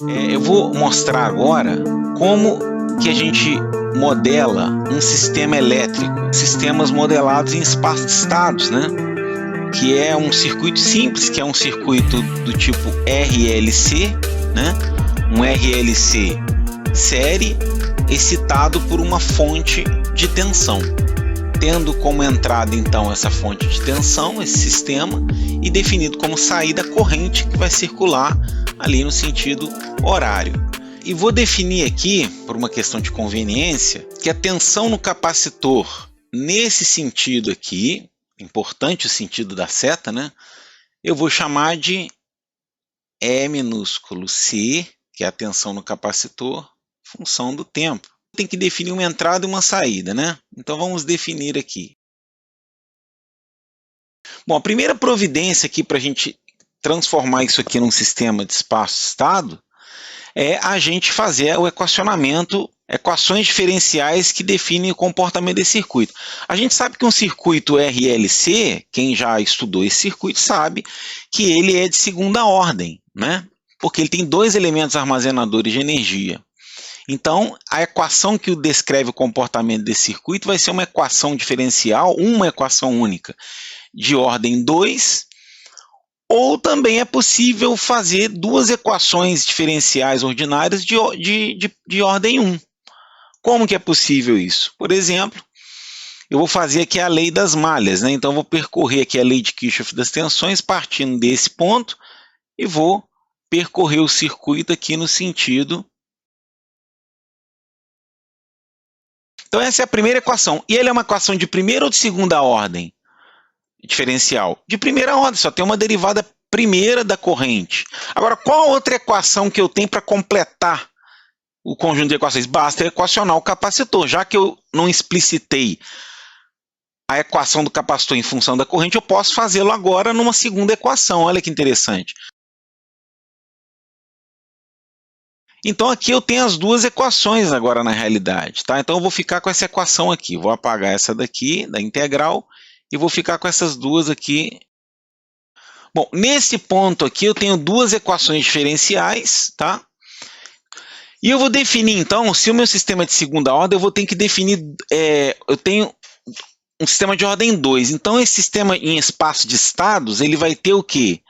Eu vou mostrar agora como que a gente modela um sistema elétrico, sistemas modelados em espaço de estados, né? Que é um circuito simples, que é um circuito do tipo RLC, né? Um RLC série excitado por uma fonte de tensão, tendo como entrada então essa fonte de tensão, esse sistema, e definido como saída a corrente que vai circular ali no sentido horário. E vou definir aqui, por uma questão de conveniência, que a tensão no capacitor, nesse sentido aqui, importante o sentido da seta, né? Eu vou chamar de E minúsculo C, que é a tensão no capacitor, função do tempo. Tem que definir uma entrada e uma saída, né? Então vamos definir aqui. Bom, a primeira providência aqui para a gente transformar isso aqui num sistema de espaço-estado é a gente fazer o equacionamento, equações diferenciais que definem o comportamento desse circuito. A gente sabe que um circuito RLC, quem já estudou esse circuito sabe que ele é de segunda ordem, né? Porque ele tem dois elementos armazenadores de energia. Então, a equação que descreve o comportamento desse circuito vai ser uma equação diferencial, uma equação única, de ordem 2, ou também é possível fazer duas equações diferenciais ordinárias de ordem 1. Como que é possível isso? Por exemplo, eu vou fazer aqui a lei das malhas, né? Então, eu vou percorrer aqui a lei de Kirchhoff das tensões, partindo desse ponto, e vou percorrer o circuito aqui no sentido. Então, essa é a primeira equação. E ela é uma equação de primeira ou de segunda ordem? Diferencial. De primeira ordem, só tem uma derivada primeira da corrente. Agora, qual outra equação que eu tenho para completar o conjunto de equações? Basta equacionar o capacitor. Já que eu não explicitei a equação do capacitor em função da corrente, eu posso fazê-lo agora numa segunda equação. Olha que interessante. Então aqui eu tenho as duas equações agora na realidade, tá? Então eu vou ficar com essa equação aqui, vou apagar essa daqui, da integral, e vou ficar com essas duas aqui. Bom, nesse ponto aqui eu tenho duas equações diferenciais, tá? E eu vou definir então, se o meu sistema é de segunda ordem, eu vou ter que definir, eu tenho um sistema de ordem 2, então esse sistema em espaço de estados, ele vai ter o quê?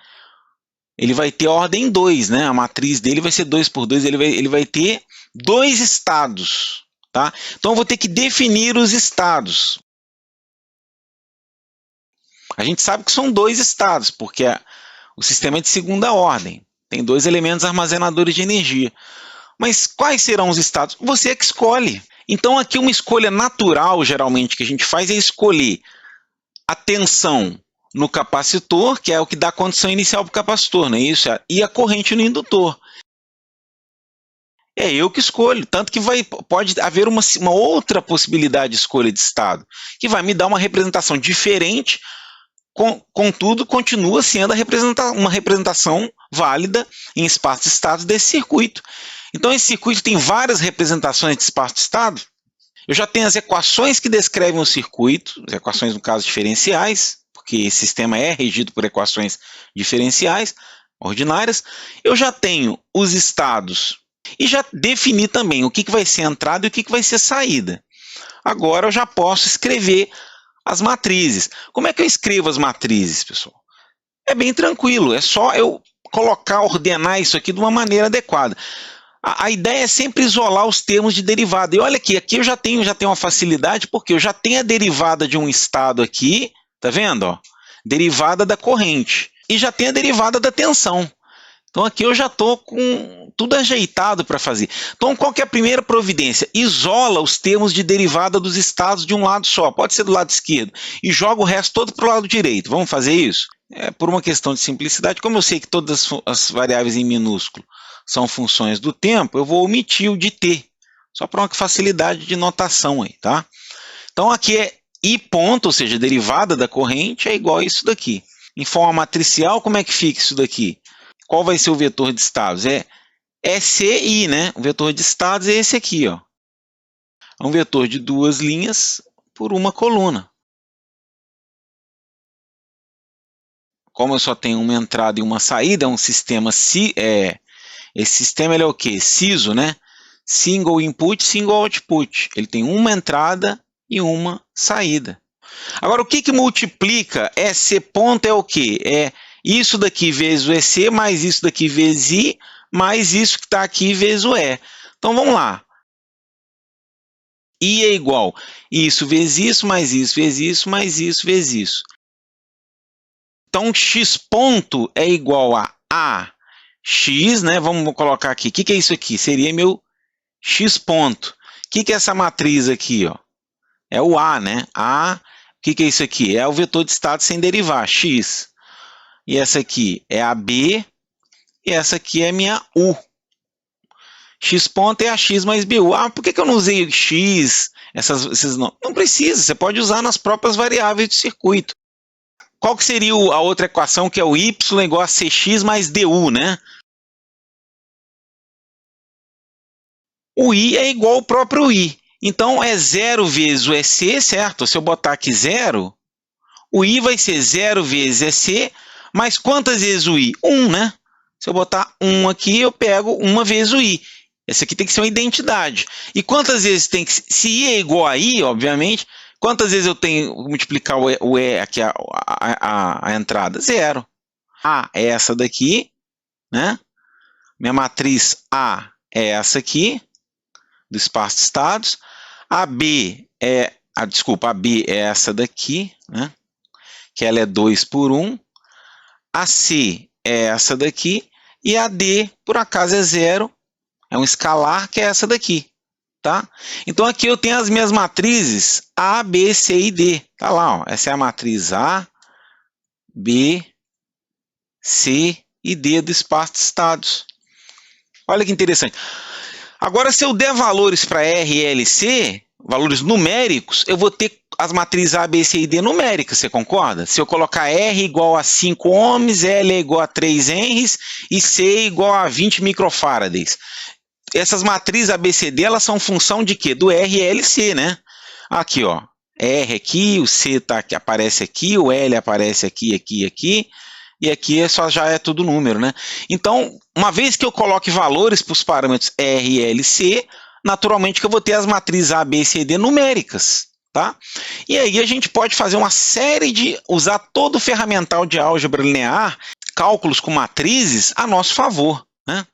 Ele vai ter ordem 2, né? A matriz dele vai ser 2 por 2, ele vai ter dois estados, tá? Então eu vou ter que definir os estados. A gente sabe que são dois estados, porque o sistema é de segunda ordem. Tem dois elementos armazenadores de energia. Mas quais serão os estados? Você é que escolhe. Então aqui uma escolha natural, geralmente, que a gente faz é escolher a tensão no capacitor, que é o que dá a condição inicial para o capacitor, não é isso? E a corrente no indutor. É eu que escolho, tanto que pode haver uma outra possibilidade de escolha de estado, que vai me dar uma representação diferente, contudo, continua sendo uma representação válida em espaço de estado desse circuito. Então, esse circuito tem várias representações de espaço de estado. Eu já tenho as equações que descrevem o circuito, as equações, no caso, diferenciais, porque esse sistema é regido por equações diferenciais, ordinárias. Eu já tenho os estados e já defini também o que vai ser entrada e o que vai ser saída. Agora eu já posso escrever as matrizes. Como é que eu escrevo as matrizes, pessoal? É bem tranquilo, é só eu ordenar isso aqui de uma maneira adequada. A ideia é sempre isolar os termos de derivada. E olha aqui eu já tenho uma facilidade, porque eu já tenho a derivada de um estado aqui, tá vendo? Ó? Derivada da corrente. E já tenho a derivada da tensão. Então aqui eu já estou com tudo ajeitado para fazer. Então qual que é a primeira providência? Isola os termos de derivada dos estados de um lado só, pode ser do lado esquerdo, e joga o resto todo para o lado direito. Vamos fazer isso? Por uma questão de simplicidade, como eu sei que todas as variáveis em minúsculo são funções do tempo, eu vou omitir o de t, só para uma facilidade de notação aí, tá? Então aqui é I ponto, ou seja, a derivada da corrente é igual a isso daqui. Em forma matricial, como é que fica isso daqui? Qual vai ser o vetor de estados? É CI, né? O vetor de estados é esse aqui, ó. É um vetor de duas linhas por uma coluna. Como eu só tenho uma entrada e uma saída, é um sistema Esse sistema ele é o quê? SISO, né? Single Input, Single Output. Ele tem uma entrada e uma saída. Agora, o que multiplica EC ponto é o quê? É isso daqui vezes o EC, mais isso daqui vezes I, mais isso que está aqui vezes o E. Então, vamos lá. I é igual isso vezes isso, mais isso vezes isso, mais isso vezes isso. Então, x ponto é igual a x, né? Vamos colocar aqui. O que é isso aqui? Seria meu x ponto. O que é essa matriz aqui? Ó? É o A, né? A, o que é isso aqui? É o vetor de estado sem derivar, x. E essa aqui é a B, e essa aqui é minha U. X ponto é a x mais BU. Ah, por que eu não usei x? Esses não precisa, você pode usar nas próprias variáveis do circuito. Qual que seria a outra equação, que é o y igual a cx mais du, né? O i é igual ao próprio i. Então, é 0 vezes o EC, certo? Se eu botar aqui 0, o i vai ser 0 vezes EC, mas quantas vezes o i? 1, né? Se eu botar 1 aqui, eu pego 1 vezes o i. Essa aqui tem que ser uma identidade. E quantas vezes tem que... Se i é igual a i, obviamente, quantas vezes eu tenho que multiplicar o e aqui, a entrada? 0. A é essa daqui, né? Minha matriz A é essa aqui, do espaço de estados. A B é... desculpa, a B é essa daqui, né? Que ela é 2 por 1. A C é essa daqui. E a D, por acaso, é 0. É um escalar, que é essa daqui. Tá? Então, aqui eu tenho as minhas matrizes A, B, C e D. Tá lá, ó. Essa é a matriz A, B, C e D do espaço de estados. Olha que interessante. Agora, se eu der valores para R e L, C, valores numéricos, eu vou ter as matrizes A, B, C e D numéricas, você concorda? Se eu colocar R igual a 5 ohms, L é igual a 3 henries e C igual a 20 microfarads. Essas matrizes ABCD, elas são função de quê? Do R e LC, né? Aqui, ó. R aqui, o C tá aqui, aparece aqui, o L aparece aqui, aqui, aqui, e aqui já é tudo número, né? Então, uma vez que eu coloque valores para os parâmetros R e LC, naturalmente que eu vou ter as matrizes A, B, C e D numéricas, tá? E aí a gente pode fazer uma série de... usar todo o ferramental de álgebra linear, cálculos com matrizes, a nosso favor, né?